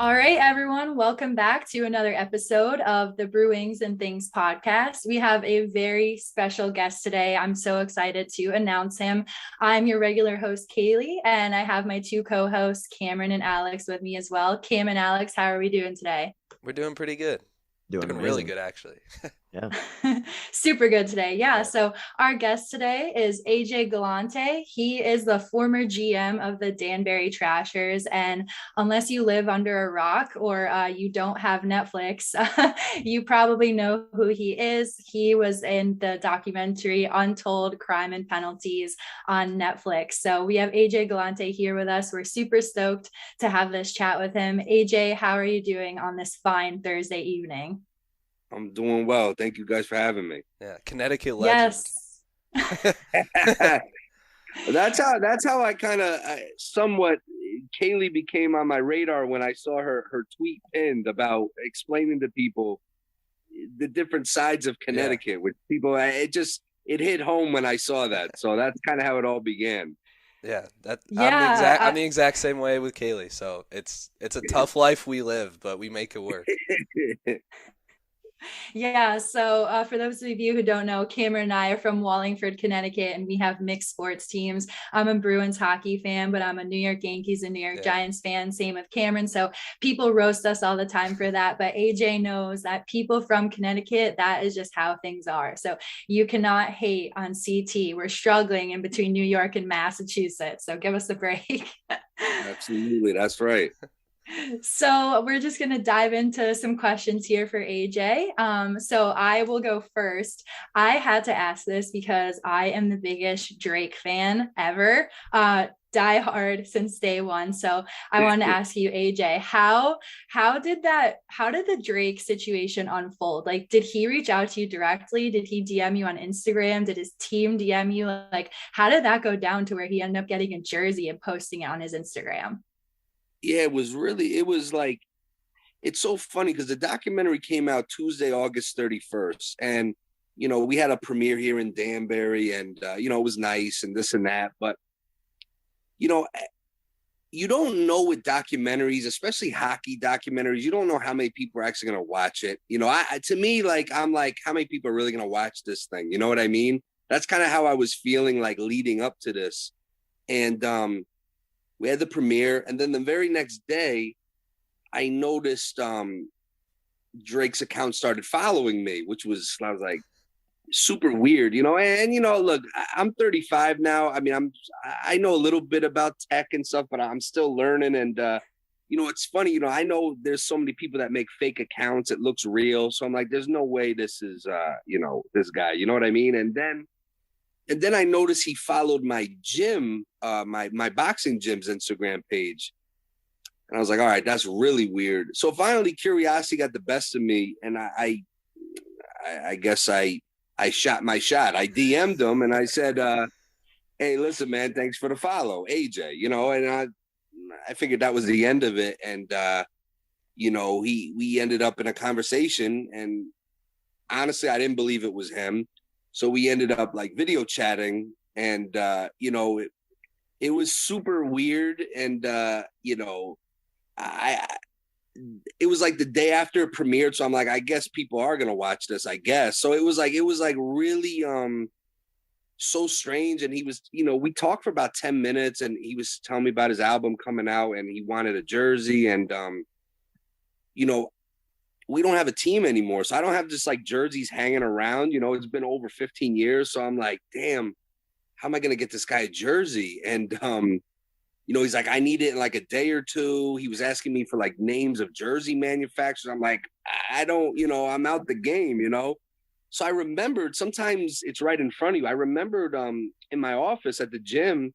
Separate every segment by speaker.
Speaker 1: All right, everyone, welcome back to another episode of the BruWings and Things podcast. We have a very special guest today. I'm so excited to announce him. I'm your regular host, Kaylee, and I have my two co-hosts, Cameron and Alex, with me as well. Cam and Alex, how are we doing today?
Speaker 2: We're doing pretty good.
Speaker 3: Doing
Speaker 2: Doing really
Speaker 3: amazing.
Speaker 2: good, actually.
Speaker 3: Yeah.
Speaker 1: Super good today. Yeah.
Speaker 2: Yeah.
Speaker 1: So, our guest today is AJ Galante. He is the former GM of the Danbury Trashers. And unless you live under a rock or you don't have Netflix, you probably know who he is. He was in the documentary Untold Crime and Penalties on Netflix. So, we have AJ Galante here with us. We're super stoked to have this chat with him. AJ, how are you doing on this fine Thursday evening?
Speaker 4: I'm doing well. Thank you guys for having me.
Speaker 2: Yeah. Connecticut legend.
Speaker 1: Yes.
Speaker 4: That's how I kind of somewhat Kaylee became on my radar when I saw her tweet pinned about explaining to people the different sides of
Speaker 2: Yeah.
Speaker 4: Connecticut. With people, it hit home when I saw that. So that's kind of how it all began.
Speaker 2: Yeah. That
Speaker 1: Yeah,
Speaker 2: I'm the exact same way with Kaylee. So it's a tough life we live, but we make it work.
Speaker 1: yeah. So, for those of you who don't know, Cameron and I are from Wallingford, Connecticut, and we have mixed sports teams. I'm a Bruins hockey fan, but I'm a New York Yankees and New York
Speaker 2: Yeah.
Speaker 1: Giants fan. Same with Cameron. So, people roast us all the time for that. But AJ knows that people from Connecticut, that is just how things are. So, you cannot hate on CT. We're struggling in between New York and Massachusetts. So, give us a break.
Speaker 4: Absolutely, that's right.
Speaker 1: So we're just going to dive into some questions here for AJ. So I will go first. I had to ask this because I am the biggest Drake fan ever. Die hard since day one. So I want to ask you, AJ, how did the Drake situation unfold? Like, did he reach out to you directly? Did he DM you on Instagram? Did his team DM you? Like, how did that go down to where he ended up getting a jersey and posting it on his Instagram?
Speaker 4: Yeah, it was like it's so funny because the documentary came out Tuesday, August 31st. And, we had a premiere here in Danbury and, it was nice and this and that. But, you know, you don't know with documentaries, especially hockey documentaries, you don't know how many people are actually going to watch it. To me, I'm like, how many people are really going to watch this thing? You know what I mean? That's kind of how I was feeling like leading up to this. And we had the premiere. And then the very next day, I noticed Drake's account started following me, I was like, super weird, and look, I'm 35 now. I mean, I know a little bit about tech and stuff, but I'm still learning. And it's funny, I know there's so many people that make fake accounts. It looks real. So I'm like, there's no way this is this guy, you know what I mean? And then I noticed he followed my gym, my boxing gym's Instagram page. And I was like, all right, that's really weird. So finally curiosity got the best of me. And I guess I shot my shot. I DM'd him and I said, hey, listen, man, thanks for the follow, AJ, and I figured that was the end of it. And, we ended up in a conversation and honestly, I didn't believe it was him. So we ended up like video chatting and, it was super weird. And, I it was like the day after it premiered. So I'm like, I guess people are gonna watch this, I guess. So it was like really so strange. And he was, we talked for about 10 minutes and he was telling me about his album coming out and he wanted a jersey. And you know, we don't have a team anymore. So I don't have just like jerseys hanging around. It's been over 15 years. So I'm like, damn, how am I gonna get this guy a jersey? And he's like, I need it in like a day or two. He was asking me for like names of jersey manufacturers. I'm like, I don't, I'm out the game. So I remembered, sometimes it's right in front of you. I remembered in my office at the gym,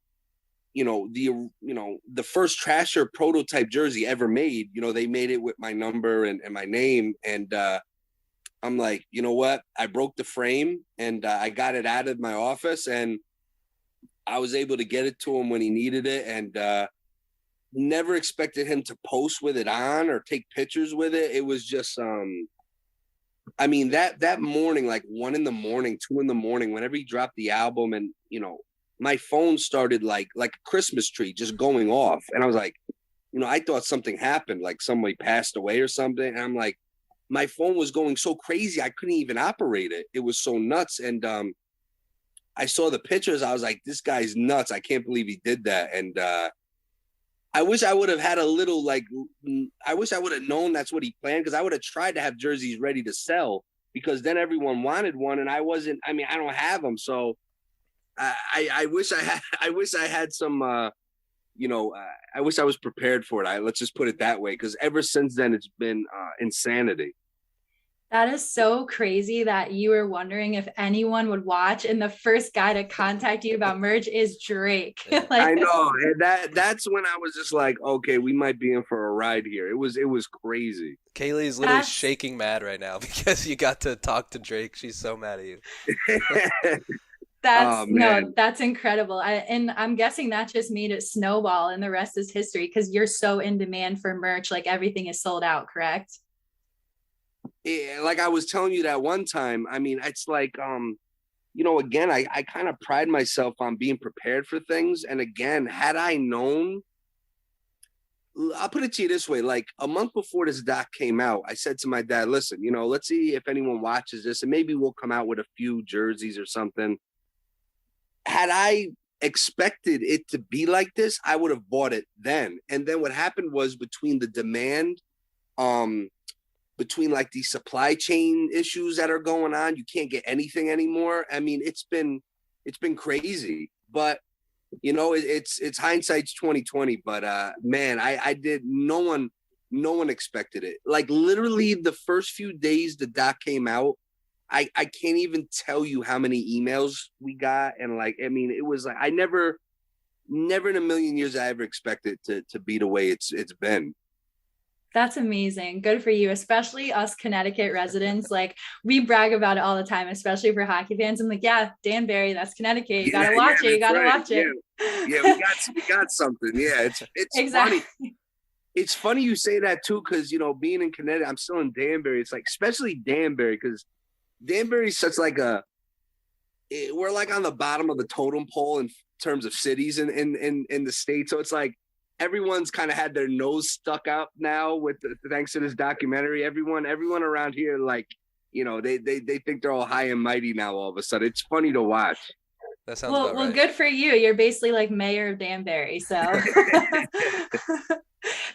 Speaker 4: the first Trasher prototype jersey ever made. They made it with my number and my name. And I'm like, you know what? I broke the frame and I got it out of my office and I was able to get it to him when he needed it, and never expected him to post with it on or take pictures with it. It was just, I mean, that morning, like 1 a.m, 2 a.m, whenever he dropped the album, and my phone started like a Christmas tree just going off, and I was like, I thought something happened, like somebody passed away or something. And I'm like, my phone was going so crazy, I couldn't even operate it. It was so nuts. And I saw the pictures. I was like, this guy's nuts. I can't believe he did that. And I wish I would have had a little, like, I wish I would have known that's what he planned, because I would have tried to have jerseys ready to sell, because then everyone wanted one and I wasn't. I mean, I don't have them. So I wish I had some, I wish I was prepared for it. Let's just put it that way, because ever since then, it's been insanity.
Speaker 1: That is so crazy that you were wondering if anyone would watch, and the first guy to contact you about merch is Drake.
Speaker 2: Yeah.
Speaker 1: Like,
Speaker 4: I know, and that's when I was just like, okay, we might be in for a ride here. It was crazy.
Speaker 2: Kaylee's literally shaking mad right now because you got to talk to Drake. She's so mad at you.
Speaker 1: That's incredible. And I'm guessing that just made it snowball, and the rest is history, because you're so in demand for merch. Like, everything is sold out, correct?
Speaker 4: Yeah, like I was telling you that one time. I mean, it's like, again, I kind of pride myself on being prepared for things. And again, had I known, I'll put it to you this way, like a month before this doc came out, I said to my dad, listen, let's see if anyone watches this, and maybe we'll come out with a few jerseys or something. Had I expected it to be like this, I would have bought it then. And then what happened was, between the demand, between like these supply chain issues that are going on, you can't get anything anymore. I mean, it's been crazy, but it's hindsight's 2020. But man, I did. No one expected it. Like, literally the first few days the doc came out, I can't even tell you how many emails we got. And like, I mean, it was like, I never in a million years I ever expected to be the way it's been.
Speaker 1: That's amazing. Good for you, especially us Connecticut residents. Like, we brag about it all the time, especially for hockey fans. I'm like, yeah, Danbury, that's Connecticut. You gotta watch it. You gotta watch it.
Speaker 4: Yeah, we got something. Yeah, it's
Speaker 1: exactly.
Speaker 4: Funny. It's funny you say that too, because being in Connecticut, I'm still in Danbury. It's like, especially Danbury, because Danbury's such like we're like on the bottom of the totem pole in terms of cities in the state. So it's like, everyone's kind of had their nose stuck out now thanks to this documentary. Everyone around here, like, they think they're all high and mighty now all of a sudden. It's funny to watch.
Speaker 2: That sounds about right.
Speaker 1: Well, good for you. You're basically like mayor of Danbury. So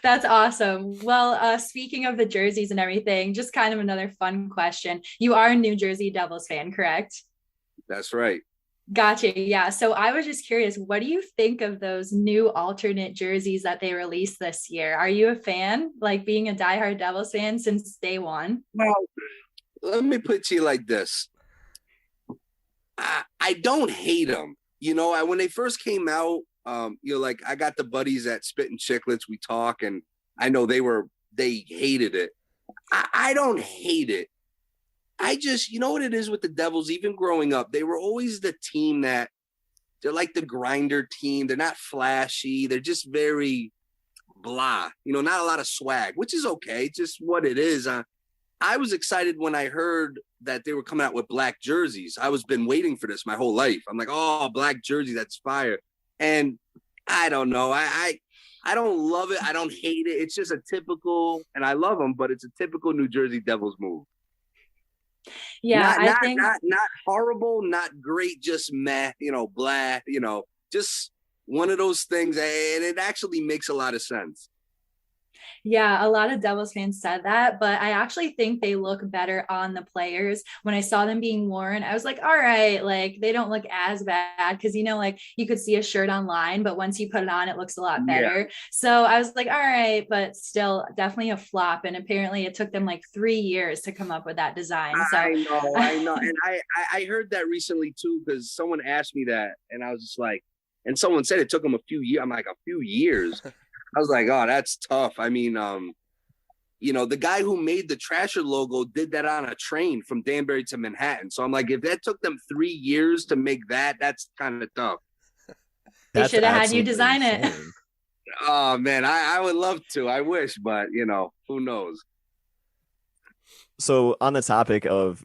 Speaker 1: that's awesome. Well, speaking of the jerseys and everything, just kind of another fun question. You are a New Jersey Devils fan, correct?
Speaker 4: That's right.
Speaker 1: Gotcha. Yeah. So I was just curious, what do you think of those new alternate jerseys that they released this year? Are you a fan, like being a diehard Devils fan since day one?
Speaker 4: Well, let me put it to you like this. I don't hate them. When they first came out, like, I got the buddies at Spit and Chicklets. We talk, and I know they hated it. I don't hate it. I just, what it is with the Devils, even growing up, they were always the team that they're like the grinder team. They're not flashy. They're just very blah, not a lot of swag, which is okay. It's just what it is. I was excited when I heard that they were coming out with black jerseys. I was been waiting for this my whole life. I'm like, oh, black jersey, that's fire. And I don't know. I don't love it. I don't hate it. It's just a typical, and I love them, but it's a typical New Jersey Devils move.
Speaker 1: Yeah,
Speaker 4: I think not horrible, not great, just meh, blah, just one of those things, and it actually makes a lot of sense.
Speaker 1: Yeah, a lot of Devils fans said that, but I actually think they look better on the players. When I saw them being worn, I was like, all right, like, they don't look as bad, because like, you could see a shirt online, but once you put it on, it looks a lot better. Yeah. So I was like, all right, but still definitely a flop. And apparently it took them like 3 years to come up with that design. So
Speaker 4: I know. And I heard that recently too, because someone asked me that, and I was just like, and someone said it took them a few years. I'm like, a few years. I was like, oh, that's tough. I mean, the guy who made the Trasher logo did that on a train from Danbury to Manhattan. So I'm like, if that took them 3 years to make that, that's kind of tough.
Speaker 1: They should have had you design it.
Speaker 4: Oh, man, I would love to. I wish, but, who knows?
Speaker 3: So on the topic of,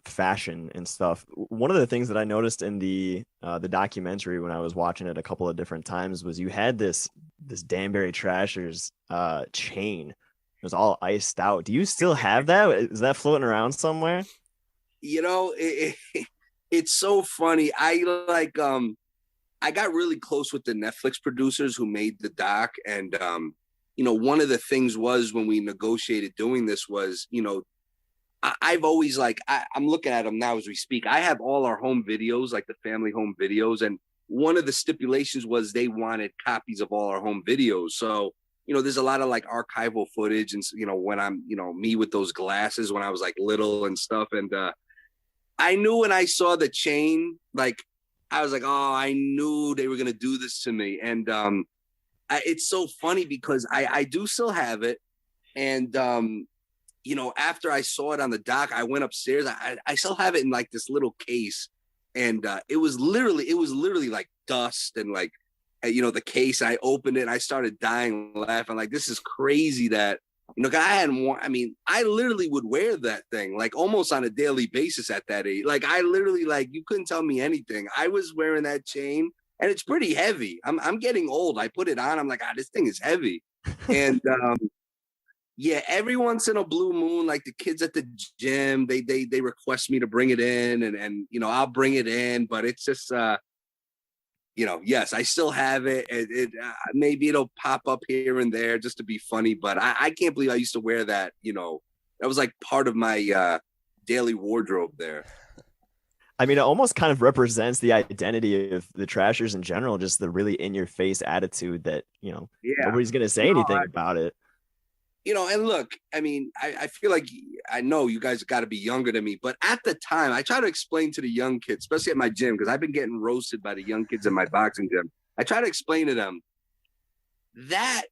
Speaker 3: fashion and stuff, one of the things that I noticed in the documentary when I was watching it a couple of different times was you had this this Danbury Trashers chain. It was all iced out. Do you still have that? Is that floating around somewhere?
Speaker 4: It's so funny. I got really close with the Netflix producers who made the doc. And, one of the things was when we negotiated doing this was, I've always I'm looking at them now as we speak. I have all our home videos, like the family home videos. And one of the stipulations was they wanted copies of all our home videos. So, there's a lot of archival footage and, when I'm, me with those glasses when I was little and stuff. And I knew when I saw the chain, I was like, oh, I knew they were going to do this to me. And it's so funny because I do still have it. And, after I saw it on the dock, I went upstairs. I still have it in this little case. And it was literally like dust and the case. I opened it and I started dying laughing. This is crazy that, I hadn't worn, I literally would wear that thing almost on a daily basis at that age. I literally you couldn't tell me anything. I was wearing that chain and it's pretty heavy. I'm getting old. I put it on. I'm like, this thing is heavy. And yeah, every once in a blue moon, the kids at the gym, they request me to bring it in and I'll bring it in, but it's just yes, I still have it. Maybe it'll pop up here and there just to be funny, but I can't believe I used to wear that. That was part of my daily wardrobe there.
Speaker 3: I mean, it almost kind of represents the identity of the Trashers in general, just the really in-your-face attitude that, nobody's going to say anything about it.
Speaker 4: And look, I feel like I know you guys got to be younger than me, but at the time, I try to explain to the young kids, especially at my gym, because I've been getting roasted by the young kids in my boxing gym. I try to explain to them that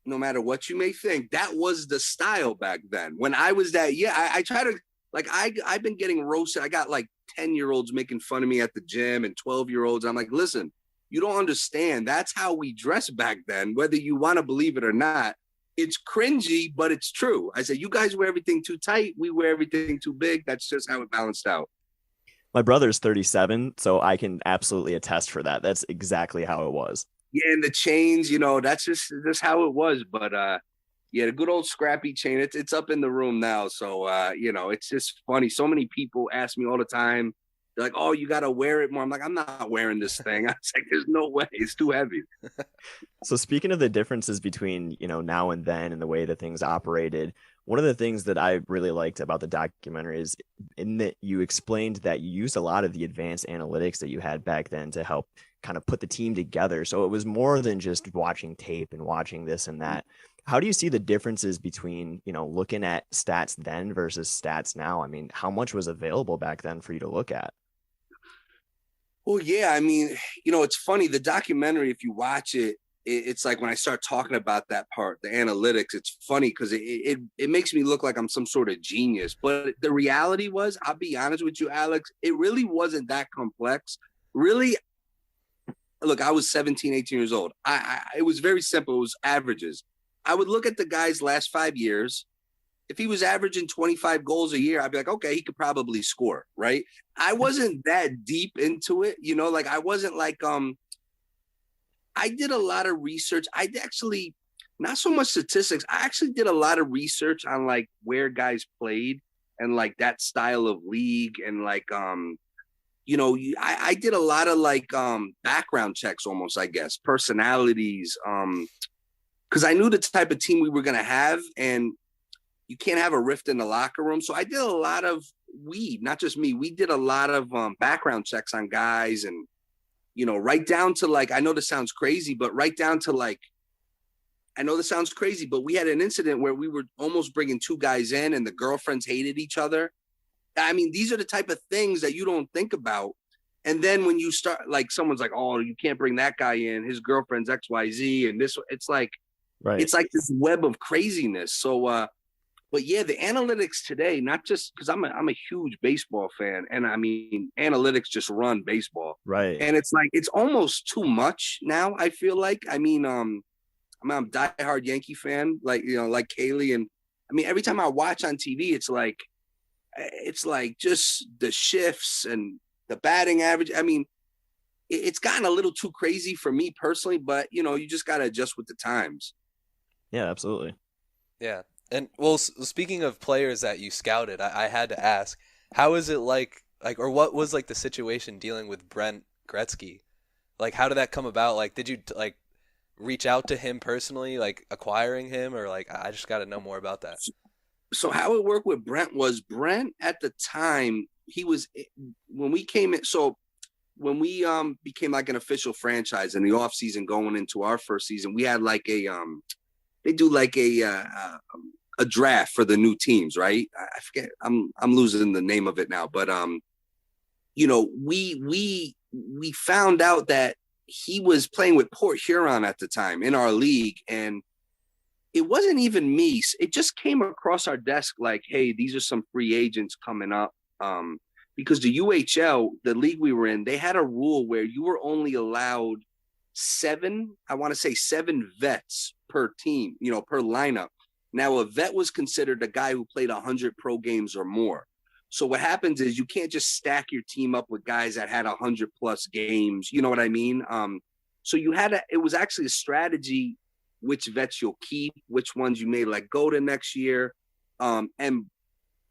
Speaker 4: no matter what you may think, that was the style back then. When I was that, I try to, I've been getting roasted. I got 10-year-olds making fun of me at the gym and 12-year-olds. I'm like, listen, you don't understand. That's how we dress back then, whether you want to believe it or not. It's cringy, but it's true. I said, you guys wear everything too tight. We wear everything too big. That's just how it balanced out.
Speaker 3: My brother's 37, so I can absolutely attest for that. That's exactly how it was.
Speaker 4: Yeah, and the chains, that's just how it was. But the good old scrappy chain, it's up in the room now. So it's just funny. So many people ask me all the time. They're like, oh, you got to wear it more. I'm like, I'm not wearing this thing. I was like, there's no way. It's too heavy.
Speaker 3: So speaking of the differences between, now and then and the way that things operated, one of the things that I really liked about the documentary is in that you explained that you used a lot of the advanced analytics that you had back then to help kind of put the team together. So it was more than just watching tape and watching this and that. How do you see the differences between, looking at stats then versus stats now? How much was available back then for you to look at?
Speaker 4: Well, yeah, it's funny. The documentary, if you watch it, it's when I start talking about that part, the analytics, it's funny because it makes me look like I'm some sort of genius. But the reality was, I'll be honest with you, Alex, it really wasn't that complex. Really, look, I was 17, 18 years old. It was very simple. It was averages. I would look at the guy's last 5 years. If he was averaging 25 goals a year, I'd be like, okay, he could probably score, right? I wasn't that deep into it, I wasn't I did a lot of research. I actually, not so much statistics. I actually did a lot of research on where guys played and that style of league. And I did a lot of background checks almost, I guess, personalities. Because I knew the type of team we were going to have, and you can't have a rift in the locker room. So I did a lot of not just me. We did a lot of background checks on guys and, right down to I know this sounds crazy, but right down to I know this sounds crazy, but we had an incident where we were almost bringing 2 guys in and the girlfriends hated each other. These are the type of things that you don't think about. And then when you start, someone's like, oh, you can't bring that guy in. His girlfriend's XYZ. And this, it's right. It's this web of craziness. So, but yeah, the analytics today, not just because I'm a huge baseball fan, and analytics just run baseball,
Speaker 3: right?
Speaker 4: And it's it's almost too much now. I feel I'm a diehard Yankee fan, like Kaylee, and every time I watch on TV, it's just the shifts and the batting average. it's gotten a little too crazy for me personally, but you know, you just got to adjust with the times.
Speaker 3: Yeah, absolutely.
Speaker 2: Yeah. And well, speaking of players that you scouted, I had to ask, how is it like, or what was like the situation dealing with Brent Gretzky? Like, how did that come about? Like, did you like reach out to him personally, like acquiring him, or like, I just got to know more about that.
Speaker 4: So how it worked with Brent was Brent at the time, he was, when we came in, so when we became like an official franchise in the off season going into our first season, we had like they do like a draft for the new teams, right? I forget, I'm losing the name of it now, but you know, we found out that he was playing with Port Huron at the time in our league, and it wasn't even me. It just came across our desk like, hey, these are some free agents coming up. Because the UHL, the league we were in, they had a rule where you were only allowed seven vets per team, you know, per lineup. Now, a vet was considered a guy who played 100 pro games or more. So what happens is you can't just stack your team up with guys that had 100 plus games. You know what I mean? So it was actually a strategy which vets you'll keep, which ones you may let go to next year. And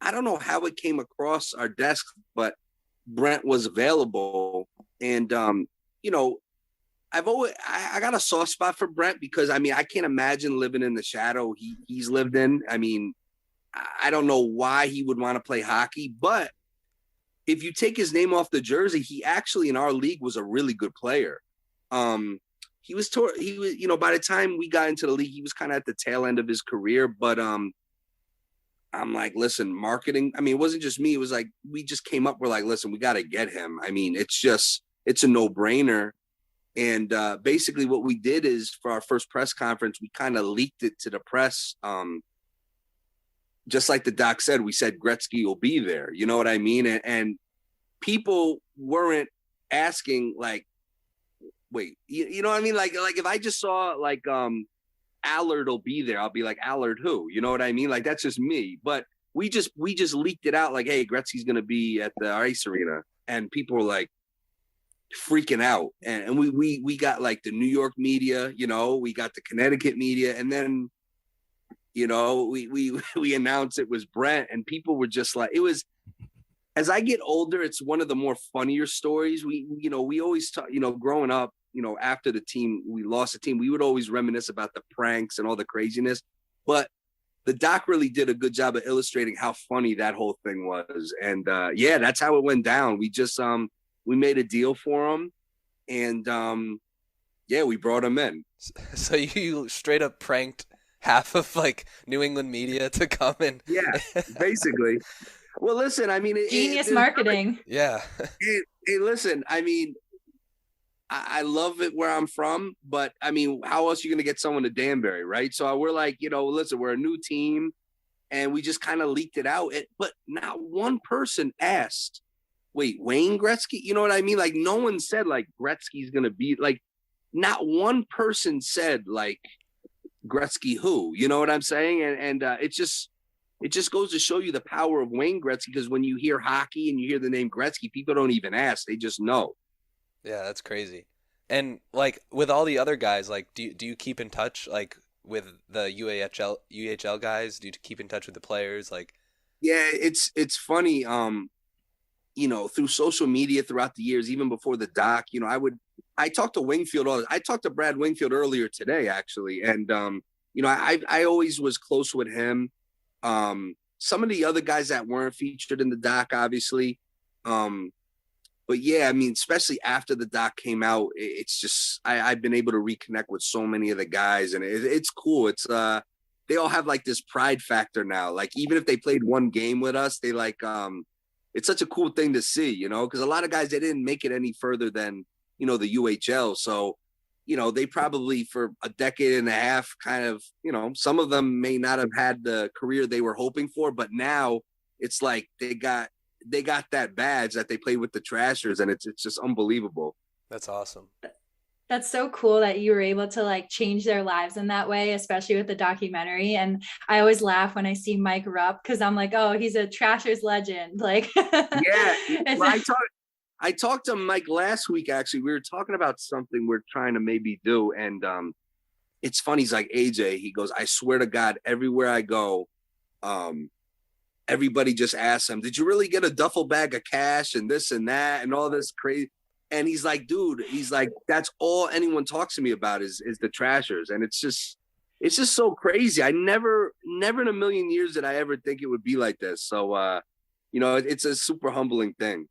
Speaker 4: I don't know how it came across our desk, but Brent was available. And, you know, I got a soft spot for Brent because, I mean, I can't imagine living in the shadow he's lived in. I mean, I don't know why he would want to play hockey, but if you take his name off the jersey, he actually in our league was a really good player. He was, you know, by the time we got into the league, he was kind of at the tail end of his career. But I'm like, listen, marketing. I mean, it wasn't just me. It was like, we just came up. We're like, listen, we got to get him. I mean, it's a no brainer. And basically what we did is for our first press conference, we kind of leaked it to the press. Just like the doc said, we said Gretzky will be there. You know what I mean? And people weren't asking like, wait, you know what I mean? Like if I just saw like Allard will be there, I'll be like, Allard who? You know what I mean? Like that's just me. But we just leaked it out like, hey, Gretzky's gonna be at the ice arena, and people were like freaking out. And we got like the New York media, you know, we got the Connecticut media, and then you know we announced it was Brent, and people were just like, it was. As I get older, it's one of the more funnier stories. We always talk, you know, growing up, you know, after we lost the team, we would always reminisce about the pranks and all the craziness. But the doc really did a good job of illustrating how funny that whole thing was. And yeah, that's how it went down. We just we made a deal for him, and yeah, we brought him in.
Speaker 2: So you straight up pranked half of like New England media to come in.
Speaker 4: Yeah, basically. Well, listen, I mean,
Speaker 1: genius marketing.
Speaker 2: Yeah.
Speaker 4: Hey, listen, I mean, I love it where I'm from, but I mean, how else are you going to get someone to Danbury, right? So we're like, you know, listen, we're a new team, and we just kind of leaked it out. But not one person asked, wait, Wayne Gretzky? You know what I mean? Like, no one said, like, Gretzky's going to be, like, not one person said, like, Gretzky who? You know what I'm saying? And it just goes to show you the power of Wayne Gretzky, because when you hear hockey and you hear the name Gretzky, people don't even ask. They just know.
Speaker 2: Yeah, that's crazy. And like with all the other guys, like do you keep in touch like with the UHL guys? Do you keep in touch with the players? Like
Speaker 4: yeah, it's funny. You know, through social media throughout the years, even before the doc, you know, I talked to Wingfield. I talked to Brad Wingfield earlier today, actually. And, you know, I always was close with him. Some of the other guys that weren't featured in the doc, obviously. But yeah, I mean, especially after the doc came out, it's just, I've been able to reconnect with so many of the guys, and it's cool. It's, they all have like this pride factor now. Like, even if they played one game with us, they like, it's such a cool thing to see, you know, because a lot of guys, they didn't make it any further than, you know, the UHL. So, you know, they probably for a decade and a half kind of, you know, some of them may not have had the career they were hoping for, but now it's like they got that badge that they played with the Trashers, and it's just unbelievable.
Speaker 2: that's awesome.
Speaker 1: That's so cool that you were able to like change their lives in that way, especially with the documentary. And I always laugh when I see Mike Rupp, because I'm like, oh, he's a Trashers legend. Like,
Speaker 4: yeah, well, I talked to Mike last week. Actually, we were talking about something we're trying to maybe do, and it's funny. He's like, AJ. He goes, I swear to God, everywhere I go, everybody just asks him, "Did you really get a duffel bag of cash and this and that and all this crazy?" And he's like, "Dude, he's like, that's all anyone talks to me about is the Trashers," and it's just so crazy. I never in a million years did I ever think it would be like this. So, it's a super humbling thing.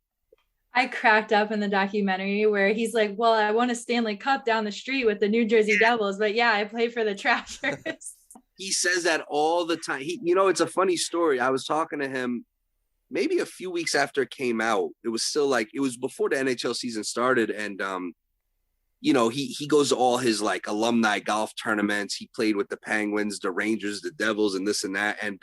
Speaker 1: I cracked up in the documentary where he's like, well, I won a Stanley Cup down the street with the New Jersey Devils, but yeah, I play for the Trashers.
Speaker 4: He says that all the time. It's a funny story. I was talking to him maybe a few weeks after it came out. It was still it was before the NHL season started. And, he goes to all his like alumni golf tournaments. He played with the Penguins, the Rangers, the Devils, and this and that. And,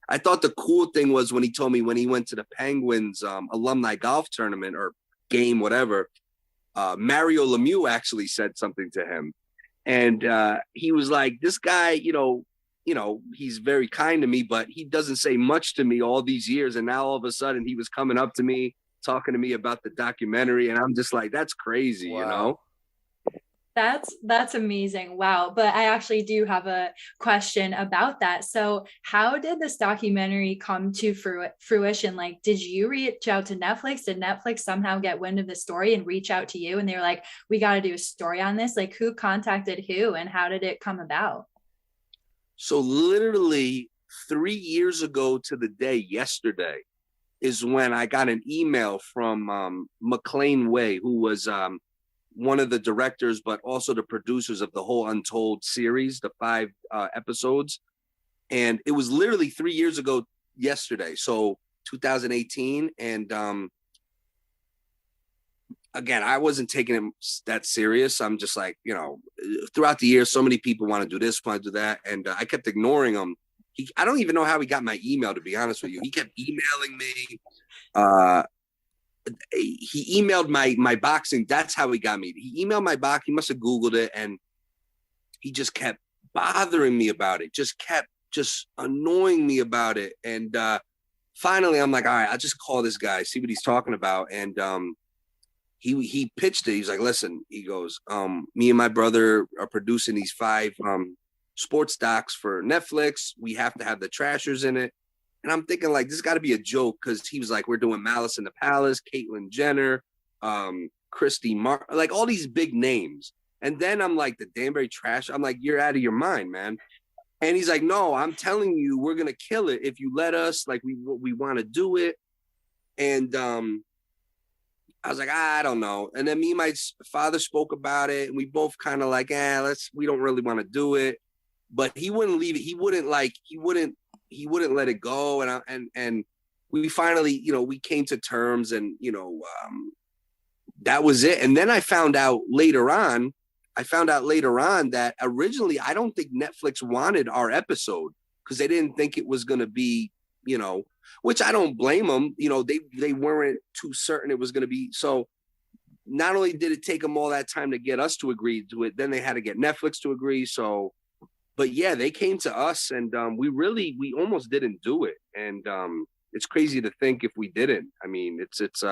Speaker 4: I thought the cool thing was when he told me when he went to the Penguins alumni golf tournament or game, whatever, Mario Lemieux actually said something to him. And he was like, this guy, he's very kind to me, but he doesn't say much to me all these years. And now all of a sudden he was coming up to me, talking to me about the documentary. And I'm just like, that's crazy,
Speaker 2: Wow.
Speaker 1: That's amazing. Wow. But I actually do have a question about that. So how did this documentary come to fruition? Like, did you reach out to Netflix? Did Netflix somehow get wind of the story and reach out to you? And they were like, we got to do a story on this. Like, who contacted who and how did it come about?
Speaker 4: So literally 3 years ago to the day yesterday is when I got an email from McLean Way, who was one of the directors, but also the producers of the whole Untold series, the 5 episodes. And it was literally 3 years ago yesterday. So 2018. And again, I wasn't taking it that serious. I'm just like, throughout the years, so many people want to do this, want to do that. And I kept ignoring him. I don't even know how he got my email, to be honest with you. He kept emailing me. He emailed my boxing. That's how he got me. He emailed my box. He must have Googled it. And he just kept bothering me about it. Just kept annoying me about it. And finally, I'm like, all right, I'll just call this guy, see what he's talking about. And he pitched it. He's like, listen, he goes, me and my brother are producing these 5 sports docs for Netflix. We have to have the Trashers in it. And I'm thinking, like, this got to be a joke, because he was like, we're doing Malice in the Palace, Caitlyn Jenner, Christy Martin, like all these big names. And then I'm like, the Danbury Trash. I'm like, you're out of your mind, man. And he's like, no, I'm telling you, we're going to kill it if you let us. Like, we want to do it. And I was like, I don't know. And then me and my father spoke about it, and we both kind of like, we don't really want to do it. But he wouldn't leave it. He wouldn't let it go. And we finally, we came to terms, and, that was it. And then I found out later on that originally, I don't think Netflix wanted our episode, because they didn't think it was going to be, which I don't blame them. They weren't too certain it was going to be. So not only did it take them all that time to get us to agree to it, then they had to get Netflix to agree. So, but yeah, they came to us, and we almost didn't do it. And it's crazy to think if we didn't. I mean, it's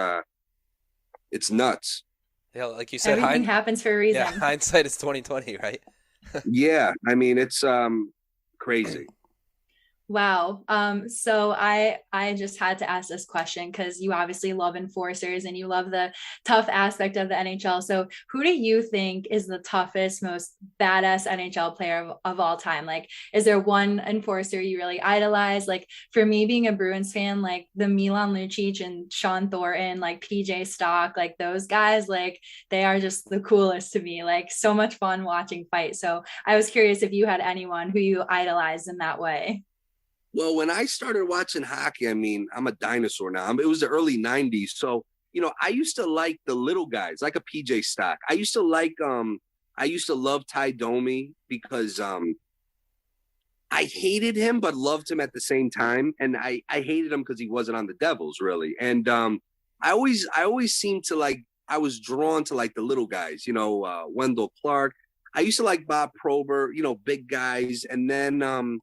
Speaker 4: nuts.
Speaker 2: Yeah, like you said,
Speaker 1: everything happens for a reason.
Speaker 2: Yeah, hindsight is 2020, right?
Speaker 4: Yeah, I mean, it's crazy.
Speaker 1: Wow. So I just had to ask this question because you obviously love enforcers and you love the tough aspect of the NHL. So who do you think is the toughest, most badass NHL player of all time? Like, is there one enforcer you really idolize? Like, for me, being a Bruins fan, like the Milan Lucic and Sean Thornton, like PJ Stock, like those guys, like they are just the coolest to me. Like, so much fun watching fight. So I was curious if you had anyone who you idolized in that way.
Speaker 4: Well, when I started watching hockey, I mean, I'm a dinosaur now. It was the early 90s. So, I used to like the little guys, like a PJ Stock. I used to love Ty Domi because I hated him, but loved him at the same time. And I hated him because he wasn't on the Devils, really. And I always seemed to like, I was drawn to like the little guys, Wendell Clark. I used to like Bob Probert, big guys. And then,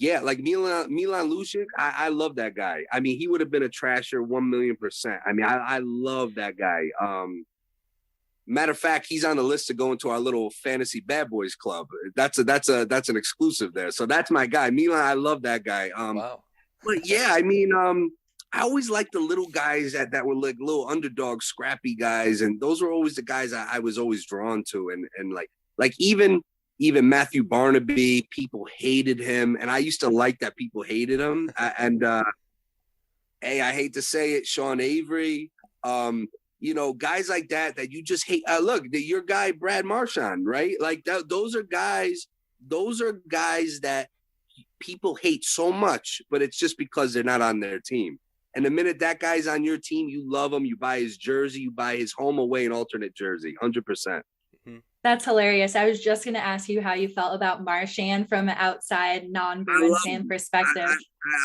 Speaker 4: Yeah, like Milan Lucic, I love that guy. I mean, he would have been a trasher 1,000,000%. I mean, I love that guy. Matter of fact, he's on the list to go into our little fantasy bad boys club. That's an exclusive there. So that's my guy. Milan, I love that guy.
Speaker 2: Wow.
Speaker 4: But yeah, I mean, I always liked the little guys that were like little underdog, scrappy guys, and those were always the guys I was always drawn to. And like even Matthew Barnaby, people hated him, and I used to like that people hated him. And hey, I hate to say it, Sean Avery, guys like that you just hate. Look, your guy Brad Marchand, right? Like those are guys that people hate so much, but it's just because they're not on their team. And the minute that guy's on your team, you love him. You buy his jersey. You buy his home away and alternate jersey, 100%.
Speaker 1: That's hilarious. I was just going to ask you how you felt about Marchand from an outside non-Bruins fan perspective.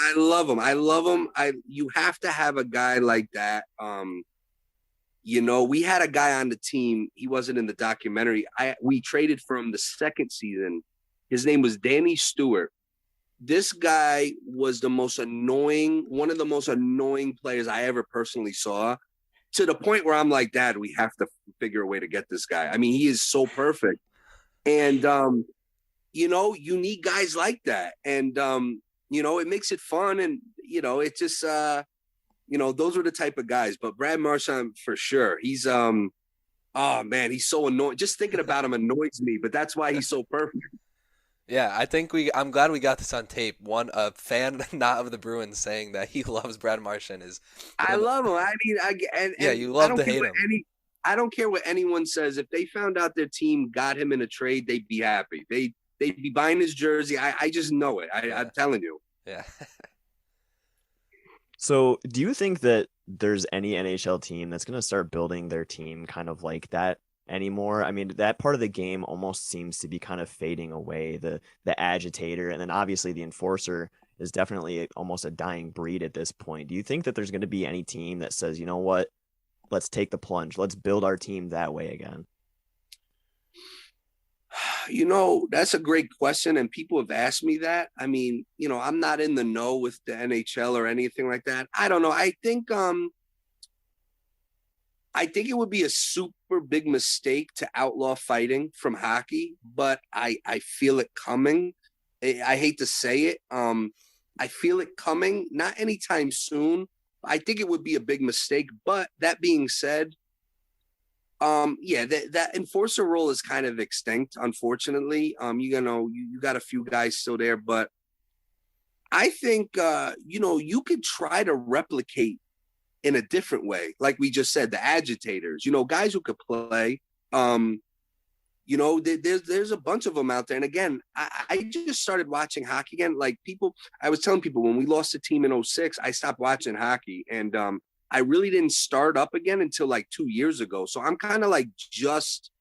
Speaker 4: I love him. You have to have a guy like that. We had a guy on the team. He wasn't in the documentary. We traded for him the second season. His name was Danny Stewart. This guy was one of the most annoying players I ever personally saw, to the point where I'm like, Dad, we have to figure a way to get this guy. I mean, he is so perfect. And, you need guys like that. And, it makes it fun. And, it just, those were the type of guys. But Brad Marchand, for sure, he's, oh, man, he's so annoying. Just thinking about him annoys me, but that's why he's so perfect.
Speaker 2: Yeah, I'm glad we got this on tape. A fan not of the Bruins saying that he loves Brad Marchand is.
Speaker 4: I love him. I mean,
Speaker 2: you love to hate him.
Speaker 4: I don't care what anyone says. If they found out their team got him in a trade, they'd be happy. They'd be buying his jersey. I just know it. I'm telling you.
Speaker 2: Yeah.
Speaker 3: So, do you think that there's any NHL team that's going to start building their team kind of like that anymore? I mean, that part of the game almost seems to be kind of fading away, the agitator, and then obviously the enforcer is definitely almost a dying breed at this point. Do you think that there's going to be any team that says, you know what, let's take the plunge, let's build our team that way again?
Speaker 4: That's a great question, and people have asked me that. I mean, I'm not in the know with the NHL or anything like that. I don't know. I think it would be a super big mistake to outlaw fighting from hockey, but I feel it coming. I hate to say it. I feel it coming, not anytime soon. I think it would be a big mistake. But that being said, that enforcer role is kind of extinct, unfortunately. You got a few guys still there, but I think, you could try to replicate in a different way. Like we just said, the agitators, guys who could play, there's a bunch of them out there. And again, I just started watching hockey again. Like I was telling people when we lost the team in 2006, I stopped watching hockey, and I really didn't start up again until like 2 years ago. So I'm kind of like it's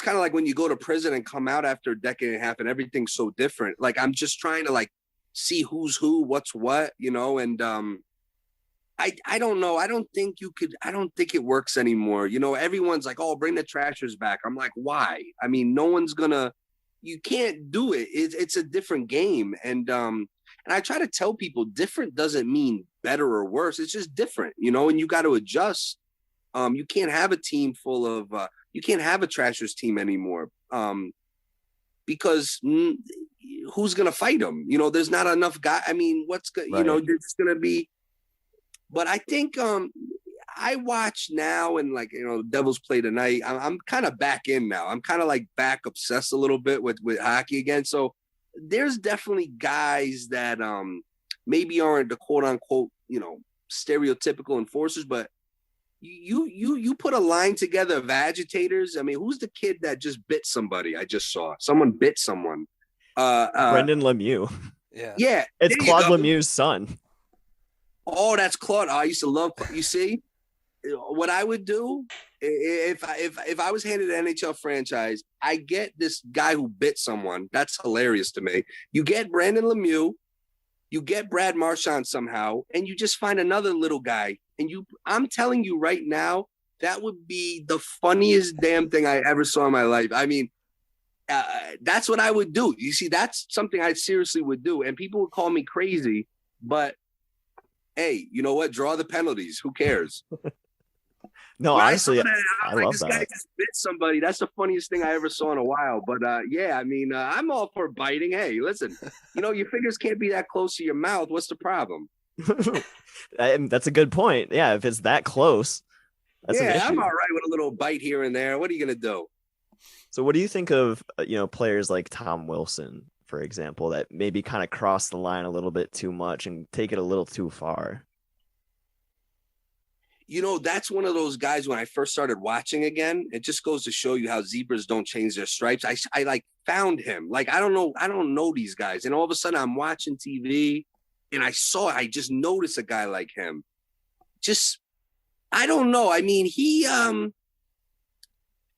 Speaker 4: kind of like when you go to prison and come out after a decade and a half and everything's so different. Like I'm just trying to like see who's who, what's what, and I don't know. I don't think it works anymore. Everyone's like, oh, bring the Trashers back. I'm like, why? I mean, you can't do it. It's a different game. And I try to tell people different doesn't mean better or worse. It's just different, and you got to adjust. You can't have a team full of, you can't have a Trashers team anymore because who's going to fight them? There's not enough guys. I mean, it's going to be. But I think I watch now and Devils play tonight. I'm kind of back in now. I'm kind of like back obsessed a little bit with hockey again. So there's definitely guys that maybe aren't the quote unquote, stereotypical enforcers, but you put a line together of agitators. I mean, who's the kid that just bit somebody? I just saw someone bit someone.
Speaker 3: Brendan Lemieux.
Speaker 4: Yeah.
Speaker 3: It's Claude Lemieux's son.
Speaker 4: Oh, that's Claude. I used to love. You see, what I would do if I was handed an NHL franchise, I get this guy who bit someone. That's hilarious to me. You get Brandon Lemieux, you get Brad Marchand somehow, and you just find another little guy. And I'm telling you right now, that would be the funniest damn thing I ever saw in my life. I mean, that's what I would do. You see, that's something I seriously would do. And people would call me crazy, but hey, you know what? Draw the penalties. Who cares?
Speaker 3: No,
Speaker 4: When
Speaker 3: honestly,
Speaker 4: I was
Speaker 3: I love
Speaker 4: this guy
Speaker 3: that.
Speaker 4: just bit somebody. That's the funniest thing I ever saw in a while. But yeah, I mean, I'm all for biting. Hey, listen, your fingers can't be that close to your mouth. What's the problem?
Speaker 3: And that's a good point. Yeah, if it's that close, that's an
Speaker 4: Yeah, I'm
Speaker 3: issue.
Speaker 4: all right with a little bite here and there. What are you gonna do?
Speaker 3: So what do you think of, players like Tom Wilson, for example, that maybe kind of cross the line a little bit too much and take it a little too far?
Speaker 4: That's one of those guys when I first started watching again, it just goes to show you how zebras don't change their stripes. I like found him. Like, I don't know these guys. And all of a sudden I'm watching TV and I just noticed a guy like him. Just, I don't know. I mean,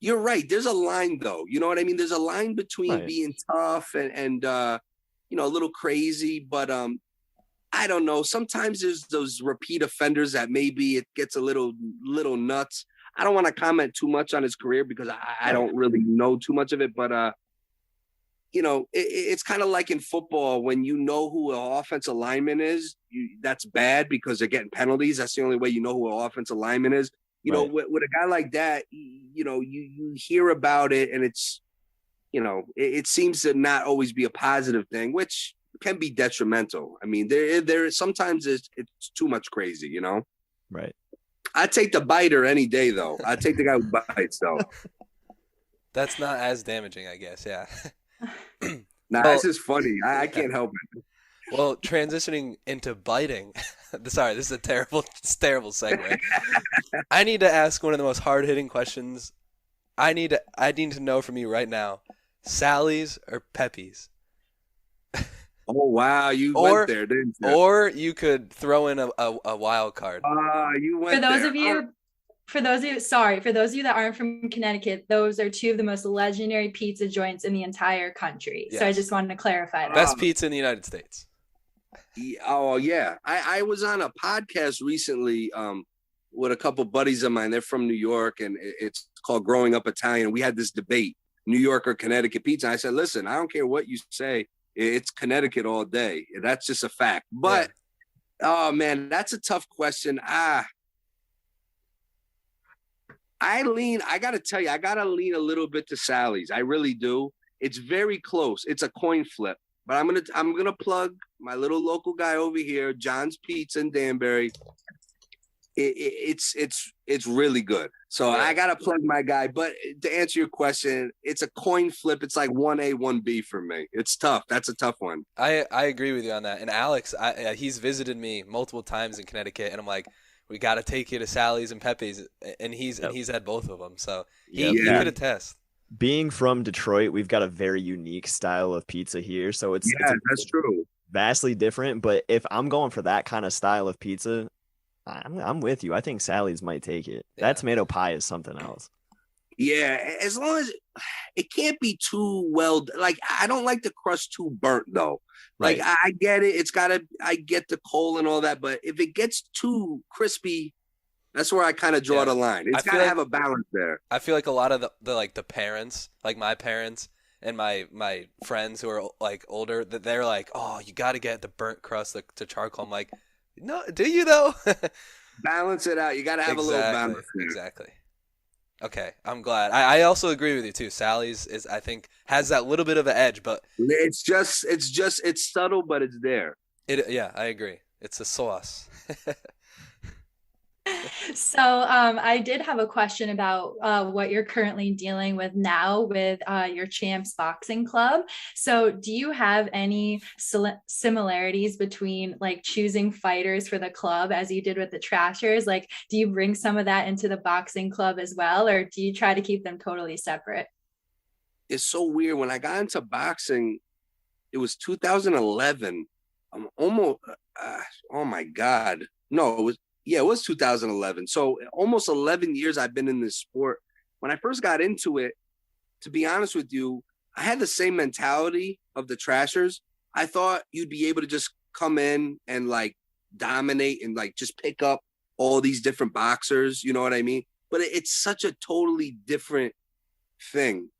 Speaker 4: you're right. There's a line though. You know what I mean? There's a line between
Speaker 3: Right.
Speaker 4: being tough and a little crazy, but I don't know. Sometimes there's those repeat offenders that maybe it gets a little nuts. I don't want to comment too much on his career because I don't really know too much of it. But, it's kind of like in football when you know who an offensive lineman is. That's bad because they're getting penalties. That's the only way you know who an offensive lineman is.
Speaker 3: Right.
Speaker 4: With a guy like that, you hear about it and it's, it seems to not always be a positive thing, which can be detrimental. I mean, there sometimes it's too much crazy,
Speaker 3: Right.
Speaker 4: I take the biter any day though. I take the guy who bites though.
Speaker 2: That's not as damaging, I guess. Yeah.
Speaker 4: Nah,
Speaker 2: Well,
Speaker 4: this is funny. I can't help it.
Speaker 2: Well, transitioning into biting. Sorry, this is a terrible segue. I need to ask one of the most hard-hitting questions. I need to know from you right now. Sally's or Pepe's?
Speaker 4: Oh wow, you went there, didn't you?
Speaker 2: Or you could throw in a wild card.
Speaker 4: You went
Speaker 1: For those
Speaker 4: there.
Speaker 1: of you, for those of you that aren't from Connecticut, those are two of the most legendary pizza joints in the entire country. So I
Speaker 2: Yes.
Speaker 1: just wanted to clarify that.
Speaker 2: Best pizza in the United States.
Speaker 4: Oh yeah, I was on a podcast recently with a couple buddies of mine. They're from New York, and it's called Growing Up Italian. We had this debate: New York or Connecticut pizza. I said, listen, I don't care what you say, it's Connecticut all day. That's just a fact. But oh man, that's a tough question. I gotta tell you, I gotta lean a little bit to Sally's. I really do. It's very close. It's a coin flip. But I'm gonna plug my little local guy over here, John's Pizza in Danbury. It's really good. So
Speaker 2: Yeah.
Speaker 4: I gotta plug my guy. But to answer your question, it's a coin flip. It's like 1A, 1B for me. It's tough. That's a tough one.
Speaker 2: I agree with you on that. And Alex, he's visited me multiple times in Connecticut, and I'm like, we got to take you to Sally's and Pepe's, and he's had both of them. So he could attest.
Speaker 3: Being from Detroit, we've got a very unique style of pizza here. So it's
Speaker 4: that's true.
Speaker 3: Vastly different. But if I'm going for that kind of style of pizza, I'm with you. I think Sally's might take it.
Speaker 2: Yeah.
Speaker 3: That tomato pie is something else.
Speaker 4: Yeah, as long as it can't be too well. Like, I don't like the crust too burnt though. Like,
Speaker 3: Right.
Speaker 4: I get it. I get the coal and all that, but if it gets too crispy, that's where I kind of draw the line. It's got to have a balance there.
Speaker 2: I feel like a lot of the parents, like my parents and my friends who are like older, that they're like, oh, you got to get the burnt crust to charcoal. I'm like, no, do you though?
Speaker 4: Balance it out. You got to have a little balance there.
Speaker 2: Exactly. Okay, I'm glad. I also agree with you too. Sally's I think has that little bit of an edge, but
Speaker 4: it's subtle, but it's there.
Speaker 2: I agree. It's a sauce.
Speaker 1: So I did have a question about what you're currently dealing with now with your Champs Boxing Club. So do you have any similarities between like choosing fighters for the club as you did with the Trashers? Like, do you bring some of that into the boxing club as well, or do you try to keep them totally separate?
Speaker 4: It's so weird. When I got into boxing, it was 2011. I'm almost, oh my God. No, it was 2011. So almost 11 years I've been in this sport. When I first got into it, to be honest with you, I had the same mentality of the Trashers. I thought you'd be able to just come in and like dominate and like just pick up all these different boxers. You know what I mean? But it's such a totally different thing.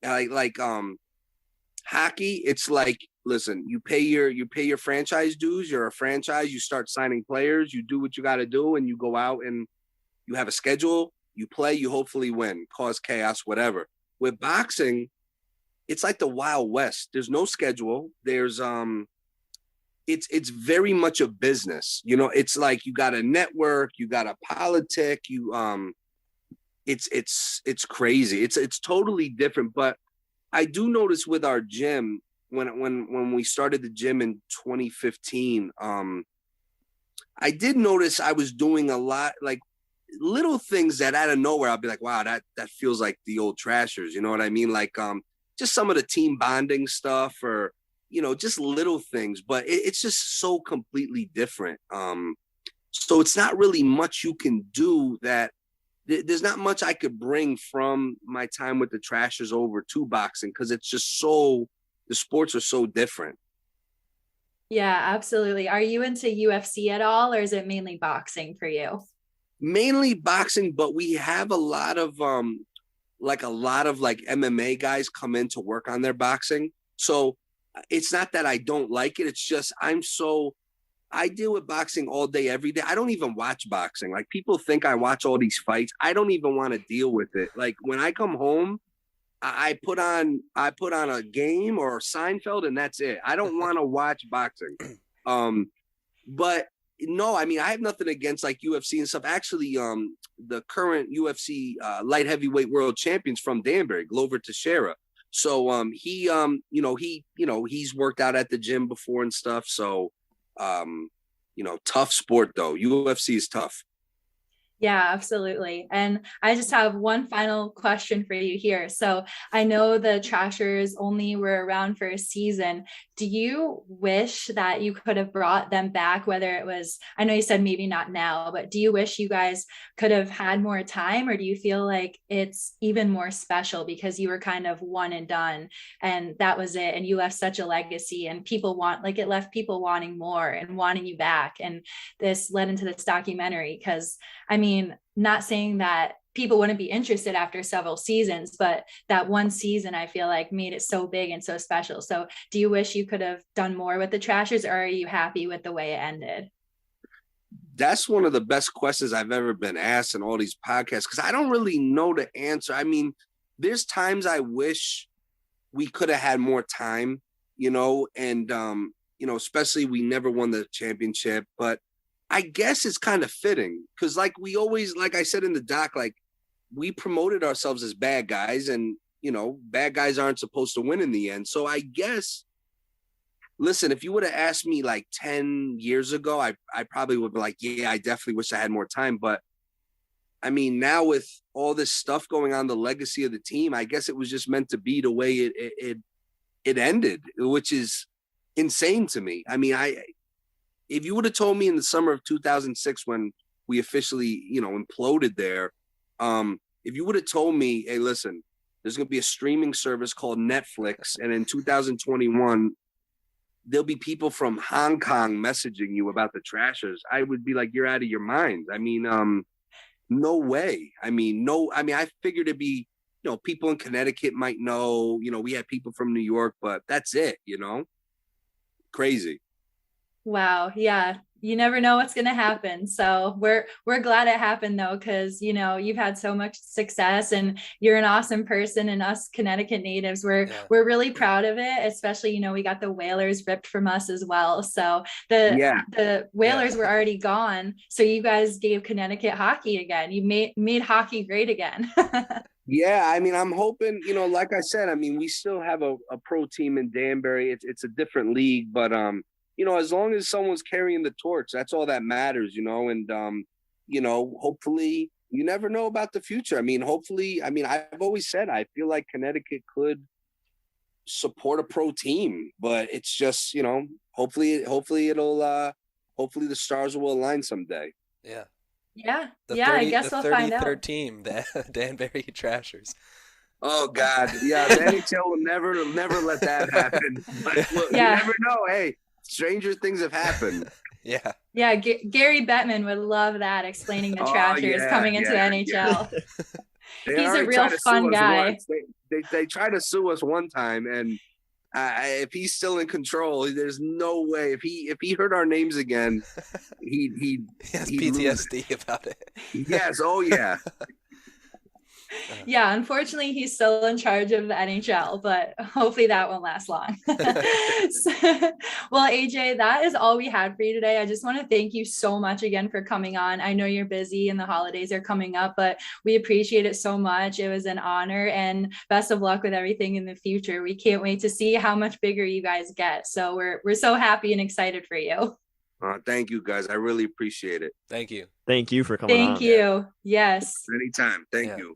Speaker 4: Hockey, it's like, listen, you pay your franchise dues. You're a franchise. You start signing players. You do what you got to do, and you go out and you have a schedule. You play. You hopefully win, cause chaos, whatever. With boxing, it's like the Wild West. There's no schedule. There's it's very much a business. You know, it's like you got a network, you got a politic, it's crazy. It's totally different. But I do notice with our gym, when we started the gym in 2015, I did notice I was doing a lot, like little things that out of nowhere I'll be like, wow, that feels like the old Trashers. You know what I mean? Like just some of the team bonding stuff, or just little things, but it's just so completely different. So it's not really much you can do. That there's not much I could bring from my time with the Trashers over to boxing, because it's just the sports are so different.
Speaker 1: Yeah, absolutely. Are you into UFC at all, or is it mainly boxing for you?
Speaker 4: Mainly boxing, but we have a lot of MMA guys come in to work on their boxing. So it's not that I don't like it. It's just I deal with boxing all day, every day. I don't even watch boxing. Like, people think I watch all these fights. I don't even want to deal with it. Like, when I come home, I put on a game or Seinfeld, and that's it. I don't want to watch boxing. But no, I mean, I have nothing against like UFC and stuff. Actually, the current UFC light heavyweight world champions from Danbury, Glover Teixeira. So he's worked out at the gym before and stuff. So tough sport though. UFC is tough.
Speaker 1: Yeah, absolutely. And I just have one final question for you here. So I know the Trashers only were around for a season. Do you wish that you could have brought them back, whether it was, I know you said maybe not now, but do you wish you guys could have had more time, or do you feel like it's even more special because you were kind of one and done and that was it, and you left such a legacy, and it left people wanting more and wanting you back, and this led into this documentary? Because I mean, not saying that people wouldn't be interested after several seasons, but that one season I feel like made it so big and so special. So do you wish you could have done more with the Trashers, or are you happy with the way it ended?
Speaker 4: That's one of the best questions I've ever been asked in all these podcasts, because I don't really know the answer. I mean, there's times I wish we could have had more time, and especially we never won the championship, but I guess it's kind of fitting, because like I said in the doc, like, we promoted ourselves as bad guys, and bad guys aren't supposed to win in the end. So I guess, listen, if you would have asked me like 10 years ago, I probably would be like, yeah, I definitely wish I had more time. But I mean, now with all this stuff going on, the legacy of the team, I guess it was just meant to be the way it ended, which is insane to me. I mean, if you would have told me in the summer of 2006, when we officially, imploded there, if you would have told me, hey, listen, there's going to be a streaming service called Netflix, and in 2021, there'll be people from Hong Kong messaging you about the Trashers, I would be like, you're out of your mind. I mean, no way. I mean, I figured it'd be, people in Connecticut might know, we had people from New York, but that's it, crazy.
Speaker 1: Wow. Yeah. You never know what's going to happen. So we're glad it happened though, because, you've had so much success and you're an awesome person, and us Connecticut natives, we're really proud of it. Especially, we got the Whalers ripped from us as well. So the Whalers were already gone. So you guys gave Connecticut hockey again. You made hockey great again.
Speaker 4: Yeah, I mean, I'm hoping, like I said, I mean, we still have a pro team in Danbury. It's a different league, but as long as someone's carrying the torch, that's all that matters, and hopefully, you never know about the future. I mean, I've always said I feel like Connecticut could support a pro team, but it's just, hopefully the stars will align someday.
Speaker 2: Yeah.
Speaker 1: Yeah. I guess we'll find out.
Speaker 2: The 33rd team, the Danbury Trashers.
Speaker 4: Oh God. Yeah. The NHL will never let that happen. But look, you never know. Hey, stranger things have happened.
Speaker 2: Yeah.
Speaker 1: Yeah. Gary Bettman would love that, explaining the Trashers coming into the NHL. He's a real fun guy.
Speaker 4: They tried to sue us one time, and If he's still in control, there's no way. If he heard our names again,
Speaker 2: He has
Speaker 4: he'd lose
Speaker 2: PTSD about it.
Speaker 4: Yes. Oh yeah.
Speaker 1: Yeah, unfortunately, he's still in charge of the NHL, but hopefully that won't last long. Well, AJ, that is all we had for you today. I just want to thank you so much again for coming on. I know you're busy and the holidays are coming up, but we appreciate it so much. It was an honor, and best of luck with everything in the future. We can't wait to see how much bigger you guys get. So we're so happy and excited for you.
Speaker 4: Thank you, guys. I really appreciate it.
Speaker 2: Thank you.
Speaker 3: Thank you for coming on.
Speaker 1: Thank you. Yes.
Speaker 4: Anytime. Thank you.